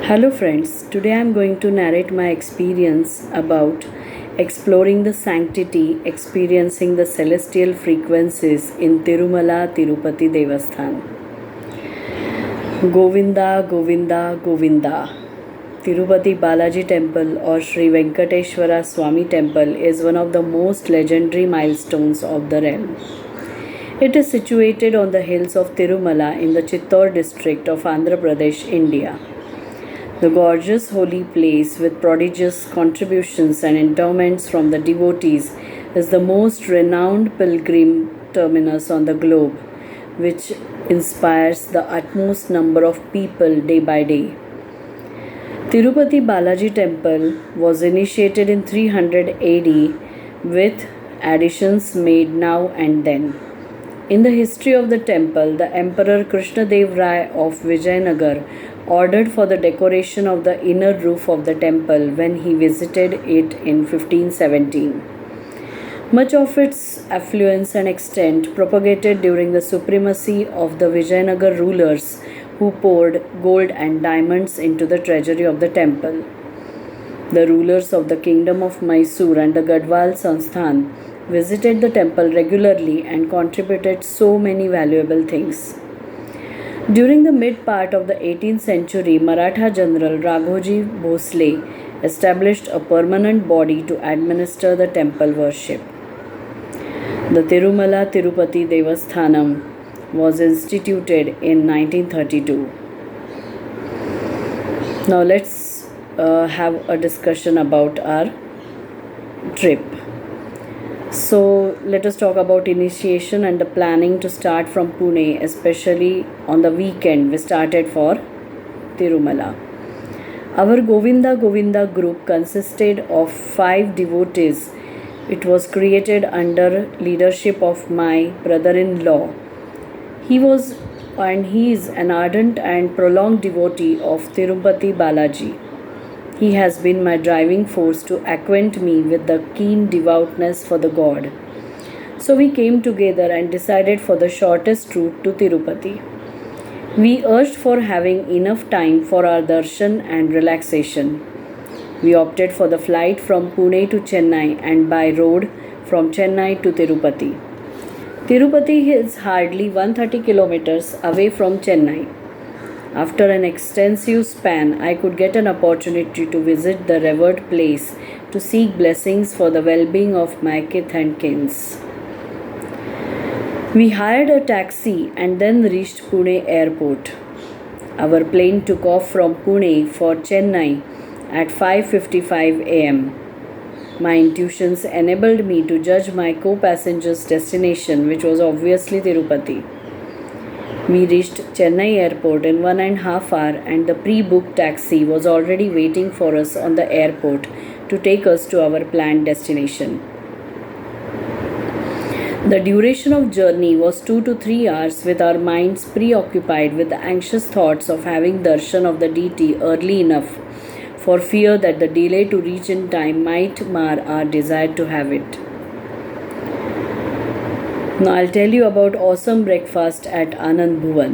Hello, friends. Today I am going to narrate my experience about exploring the sanctity, experiencing the celestial frequencies in Tirumala Tirupati Devasthan. Govinda, Govinda, Govinda. Tirupati Balaji Temple or Sri Venkateshwara Swami Temple is one of the most legendary milestones of the realm. It is situated on the hills of Tirumala in the Chittor district of Andhra Pradesh, India. The gorgeous holy place, with prodigious contributions and endowments from the devotees, is the most renowned pilgrim terminus on the globe, which inspires the utmost number of people day by day. Tirupati Balaji Temple was initiated in 300 AD with additions made now and then. In the history of the temple, the Emperor Krishnadev Rai of Vijayanagar ordered for the decoration of the inner roof of the temple when he visited it in 1517. Much of its affluence and extent propagated during the supremacy of the Vijayanagar rulers who poured gold and diamonds into the treasury of the temple. The rulers of the kingdom of Mysore and the Gadwal Sansthan visited the temple regularly and contributed so many valuable things. During the mid part of the 18th century, Maratha General Raghoji Bhosle established a permanent body to administer the temple worship. The Tirumala Tirupati Devasthanam was instituted in 1932. Now let's have a discussion about our trip. So let us talk about initiation and the planning to start from Pune, especially on the weekend we started for Tirumala. Our Govinda Govinda group consisted of 5 devotees. It was created under leadership of my brother-in-law. He is an ardent and prolonged devotee of Tirupati Balaji. He has been my driving force to acquaint me with the keen devoutness for the god. So we came together and decided for the shortest route to Tirupati. We urged for having enough time for our darshan and relaxation. We opted for the flight from Pune to Chennai and by road from Chennai to Tirupati. Tirupati is hardly 130 kilometers away from Chennai. After an extensive span, I could get an opportunity to visit the revered place to seek blessings for the well-being of my kith and kins. We hired a taxi and then reached Pune airport. Our plane took off from Pune for Chennai at 5:55 am. My intuitions enabled me to judge my co-passenger's destination, which was obviously Tirupati. We reached Chennai airport in 1.5 hours and the pre-booked taxi was already waiting for us on the airport to take us to our planned destination. The duration of journey was 2 to 3 hours, with our minds preoccupied with the anxious thoughts of having darshan of the deity early enough for fear that the delay to reach in time might mar our desire to have it. Now I'll tell you about awesome breakfast at Anand Bhavan.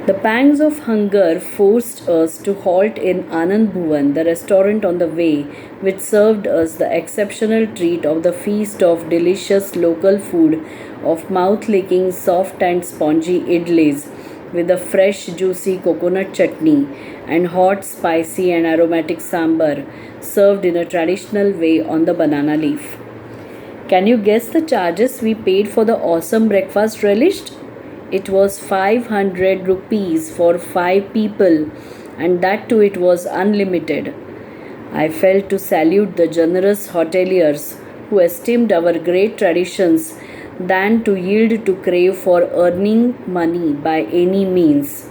The pangs of hunger forced us to halt in Anand Bhavan, the restaurant on the way, which served us the exceptional treat of the feast of delicious local food of mouth-licking, soft and spongy idlis with a fresh juicy coconut chutney and hot, spicy and aromatic sambar served in a traditional way on the banana leaf. Can you guess the charges we paid for the awesome breakfast relished? It was 500 rupees for 5 people, and that too it was unlimited. I felt to salute the generous hoteliers who esteemed our great traditions than to yield to crave for earning money by any means.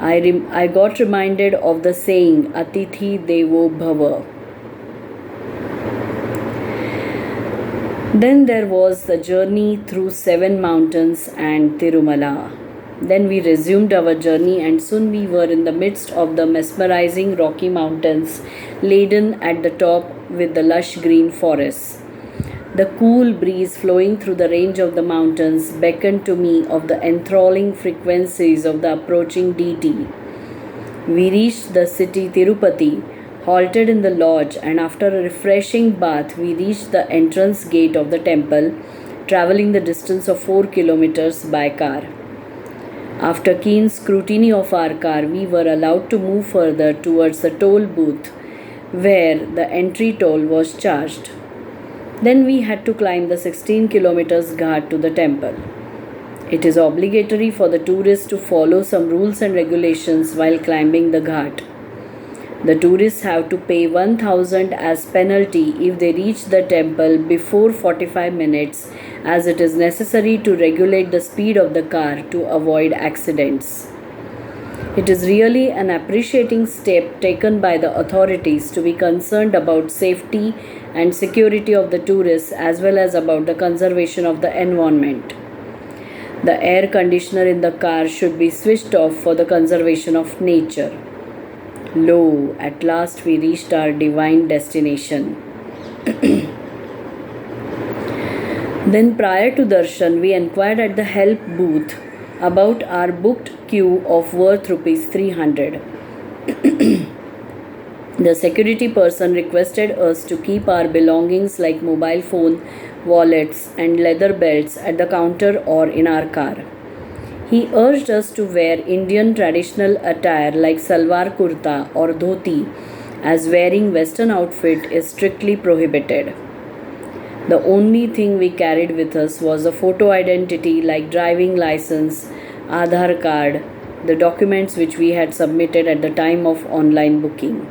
I got reminded of the saying Atithi Devo Bhava. Then there was the journey through 7 mountains and Tirumala. Then we resumed our journey and soon we were in the midst of the mesmerizing Rocky Mountains, laden at the top with the lush green forests. The cool breeze flowing through the range of the mountains beckoned to me of the enthralling frequencies of the approaching deity. We reached the city Tirupati, halted in the lodge, and after a refreshing bath, we reached the entrance gate of the temple, traveling the distance of 4 kilometers by car. After keen scrutiny of our car, we were allowed to move further towards the toll booth, where the entry toll was charged. Then we had to climb the 16 kilometers ghat to the temple. It is obligatory for the tourists to follow some rules and regulations while climbing the ghat. The tourists have to pay 1000 as penalty if they reach the temple before 45 minutes, as it is necessary to regulate the speed of the car to avoid accidents. It is really an appreciating step taken by the authorities to be concerned about safety and security of the tourists as well as about the conservation of the environment. The air conditioner in the car should be switched off for the conservation of nature. Lo, at last we reached our divine destination. Then prior to darshan, we inquired at the help booth about our booked queue of worth rupees 300. The security person requested us to keep our belongings like mobile phone, wallets and leather belts at the counter or in our car. He urged us to wear Indian traditional attire like salwar kurta or dhoti, as wearing western outfit is strictly prohibited. The only thing we carried with us was a photo identity like driving license, Aadhaar card, the documents which we had submitted at the time of online booking.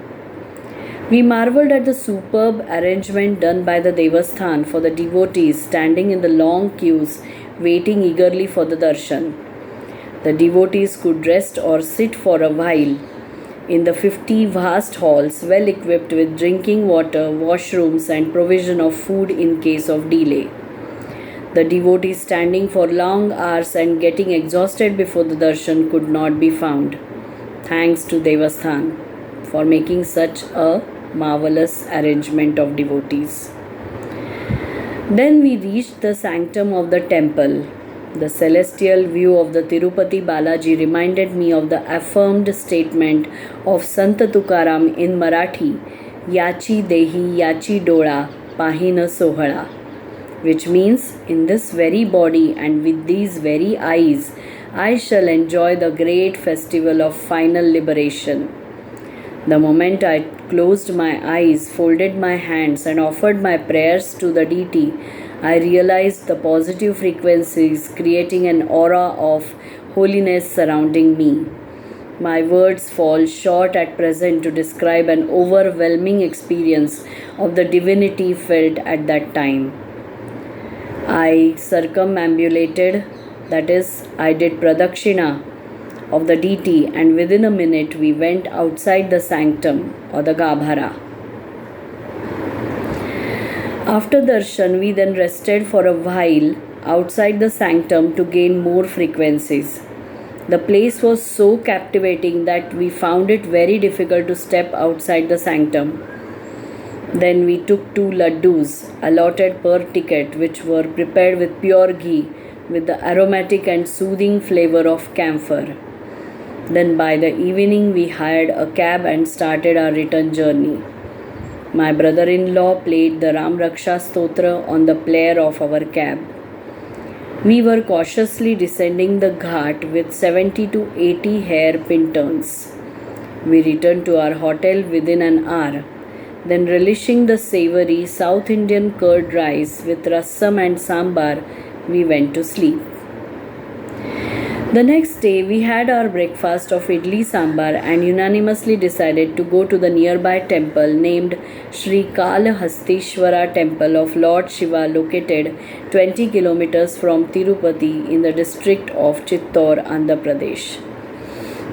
We marveled at the superb arrangement done by the Devasthan for the devotees standing in the long queues waiting eagerly for the darshan. The devotees could rest or sit for a while in the 50 vast halls well equipped with drinking water, washrooms and provision of food in case of delay. The devotees standing for long hours and getting exhausted before the darshan could not be found. Thanks to Devasthan for making such a marvelous arrangement of devotees. Then we reached the sanctum of the temple. The celestial view of the Tirupati Balaji reminded me of the affirmed statement of Sant Tukaram in Marathi, Yachi Dehi Yachi Dola Pahina Sohala, which means, in this very body and with these very eyes, I shall enjoy the great festival of final liberation. The moment I closed my eyes, folded my hands and offered my prayers to the deity, I realized the positive frequencies creating an aura of holiness surrounding me. My words fall short at present to describe an overwhelming experience of the divinity felt at that time. I circumambulated, that is, I did pradakshina of the deity, and within a minute we went outside the sanctum or the gabhara. After darshan, we then rested for a while outside the sanctum to gain more frequencies. The place was so captivating that we found it very difficult to step outside the sanctum. Then we took 2 laddus allotted per ticket, which were prepared with pure ghee with the aromatic and soothing flavor of camphor. Then by the evening we hired a cab and started our return journey. My brother-in-law played the Ram Raksha Stotra on the player of our cab. We were cautiously descending the ghat with 70 to 80 hairpin turns. We returned to our hotel within an hour. Then relishing the savory South Indian curd rice with rasam and sambar, we went to sleep. The next day, we had our breakfast of idli sambar and unanimously decided to go to the nearby temple named Sri Kalahastishwara Temple of Lord Shiva, located 20 kilometers from Tirupati in the district of Chittor, Andhra Pradesh.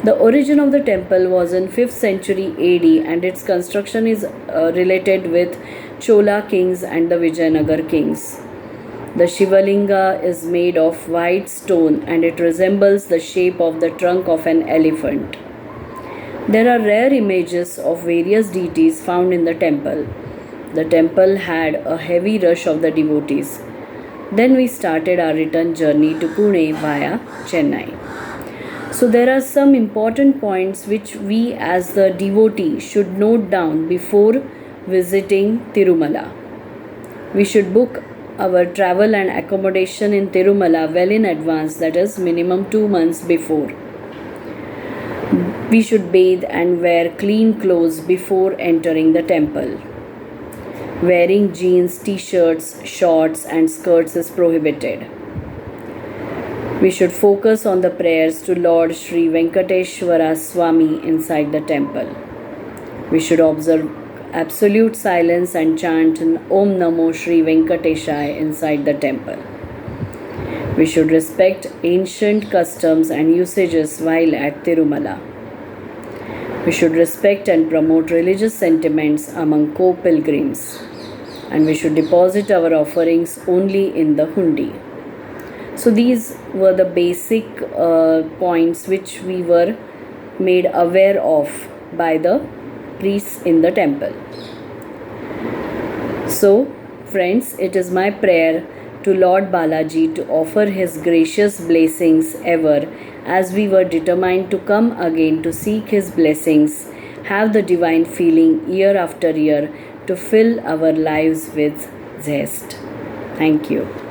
The origin of the temple was in 5th century AD and its construction is related with Chola kings and the Vijayanagar kings. The Shivalinga is made of white stone and it resembles the shape of the trunk of an elephant. There are rare images of various deities found in the temple. The temple had a heavy rush of the devotees. Then we started our return journey to Pune via Chennai. So there are some important points which we as the devotee should note down before visiting Tirumala. We should book our travel and accommodation in Tirumala well in advance, that is minimum 2 months before. We should bathe and wear clean clothes before entering the temple. Wearing jeans, t-shirts, shorts and skirts is prohibited. We should focus on the prayers to Lord Sri Venkateshwara Swami inside the temple. We should observe absolute silence and chant Om Namo Shri Venkateshaya inside the temple. We should respect ancient customs and usages while at Tirumala. We should respect and promote religious sentiments among co-pilgrims. And we should deposit our offerings only in the hundi. So these were the basic points which we were made aware of by the priests in the temple. So friends, it is my prayer to Lord Balaji to offer his gracious blessings ever, as we were determined to come again to seek his blessings, have the divine feeling year after year to fill our lives with zest. Thank you.